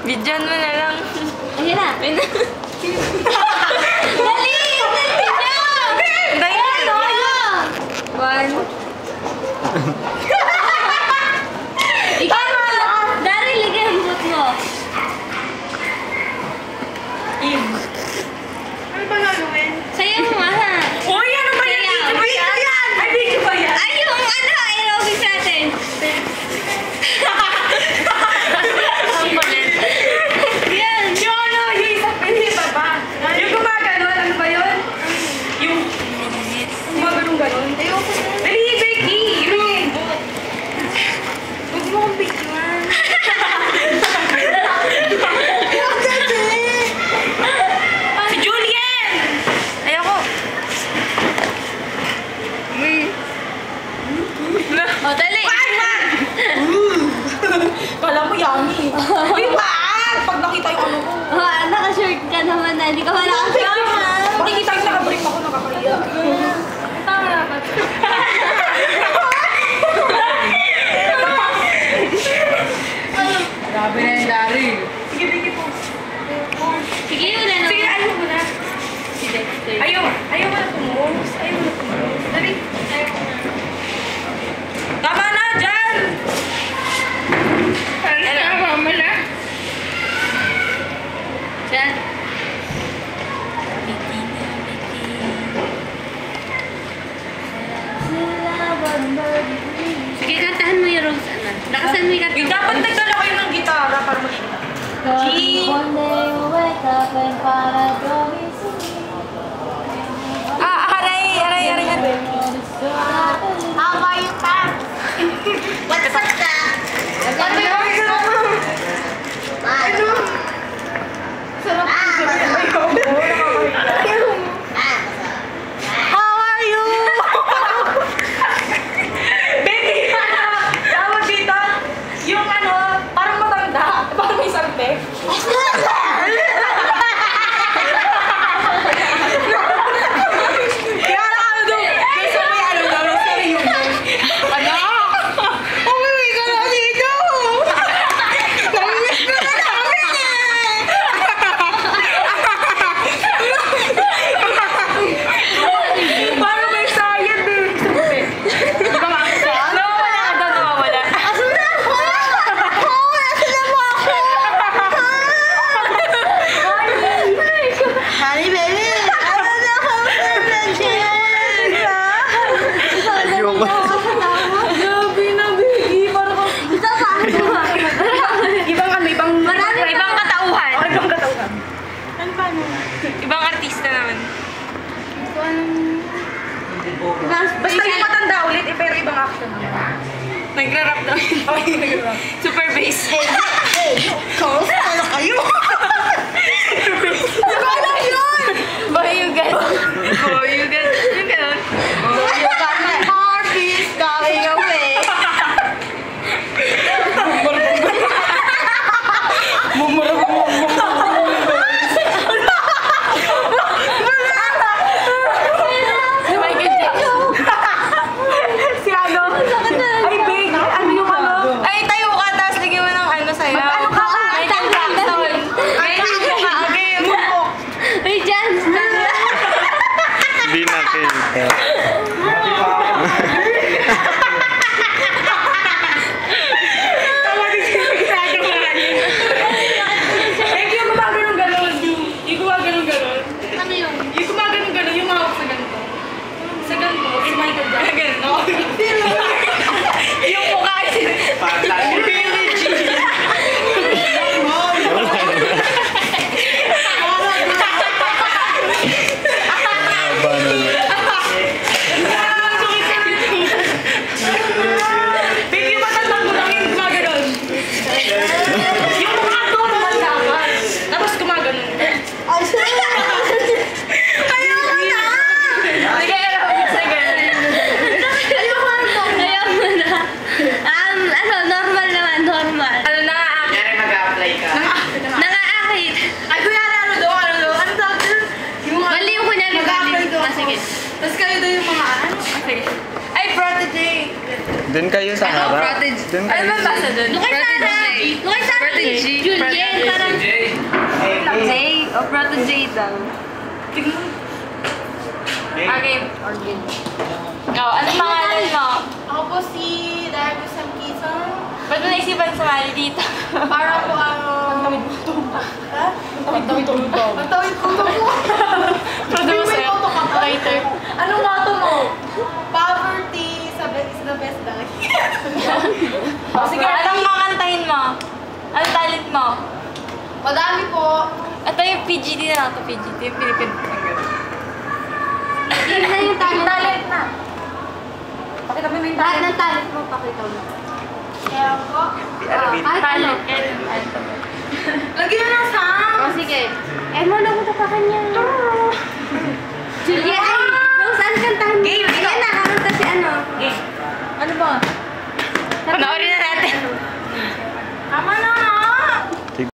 Bidyan mo na lang. Ayan na. Dali! Dali! One. Ikaw mo! Dari, lagay ang buhok mo. Ano ba gagawin? Sayaw mo ha. Uy, ano ba yan? Video ba yan? Ay, video ba yan? Ay, yung aerobics natin. Ang malit. Yan. Yung ano, yung isa, hindi ba ba? Yung gumaganon, ano ba yun? Yung gumaganon-ganon. Ayoko na. Dali, Becky! Yung huwag mo kong picturean. Si Julian! Ayoko. O, dali. Kala mo yummy. Uy, wag! Pag nakita yung ano ko. Naka-shirt ka naman na. Hindi ka wala kang shirt ha. Makikita yung naka-brief ako, nakakaya. Tama na. Grabe na yung Dari. Sige, Becky po. Sige, wala na. Sige, ayaw mo na. Si Dexter. Ayaw mo na tumos. Ayaw mo na tumos. Dali. Ayaw mo na. Tama na, dyan! Tama na. Diyan. Sige, kantahan mo yung Rose Anna. Lakasan mo yung kanta. Dapat nagdala kayo ng gitara para makita. G. One day we'll wake up and find out you'll be Aray. How about you, Pam? What's up, Pam? Ano? Sarap ko How are you? Baby, tawag dito. Yung ano, parang matanda. Parang may salte. Kaya ano daw, kasi may ano daw, sorry yung ano? Umuwi ka na dito! Namiss ka na namin eh! Parang may sayad eh! Di ba makakita? Nawawala ka daw, nawawala. Asan na ako? Asan na mo ako? Honey baby! Asan na ako? Grabe na, baby. Parang ibang ano, ibang katauhan. Oh, ibang katauhan. Ano ba ano? Ibang artista naman. Basta yung matanda ulit, pero ibang action. Nagra-rap daw yun. Super bass. Hey, kamusta na kayo? Hindi ko alam yun! Bayugan. Bayugan. Yung gano'n. You got my heartbeat going away. Si ano? Ay, babe. Ano yung ano? Ay, tayo ka. Tapos lagyan mo ng ano sa'yo. Ano ka? Michael Jackson. Michael Jackson. Okay, mukok. Ay, Jan! Hindi nakita. Tawa din siya ginagawa niya. Eh, yung gumagano'n-ganon. Yung gumagano'n-ganon. Ano yun? Yung gumagano'n-ganon, yung mahawak sa ganito. Sa ganito, si Michael Jackson. Ganito. Yung mukha siya. Billie Jean. Baby, yung matandang mo lang yung gumagano'n. Yung mukha normal dapat. Tapos gumagano'n. Ayaw na! Sige, aerobics na gano'n. Ayaw mo na. Ano, normal naman, normal. Ano na? Kaya mag-a-apply ka. Nang-aakit. Ay, kuya, ano daw? Ano tawag doon? Yung Mali yung kunyari. mag-a-apply daw Ah, ako. sige. Tapos kayo daw yung mga ano? Sige. Ay, protege. Doon kayo sa harap. protege. Doon Ano kayo ba basa doon? Doon kay Sarah. Doon kay Sarah. Julien, parang... Jay. O, proto Jay daw. Okay. Oh, ano pangalan mo? Ako po si Dario Sanquizon. Ba't mo naisipan sumali dito? Para po Magtawid ko po. Producer. Writer. Anong motto mo? Poverty is the best life. Sige, anong kakantahin mo? Anong talent mo? Madami po. Ito yung PGD na lang ito, PGD. Yung Philippine. Yun na yung talent. na. Pakita mo yung Lahat ng talent mo, pakita mo. Kaya po. Kahit ano. Lagyan mo ng sound. O, sige. Mo, nakuha pa kanya. Julia, ay, saan kantahan mo? Ayan na, kakanta si ano. Ano ba? Panoorin na natin. Tama na.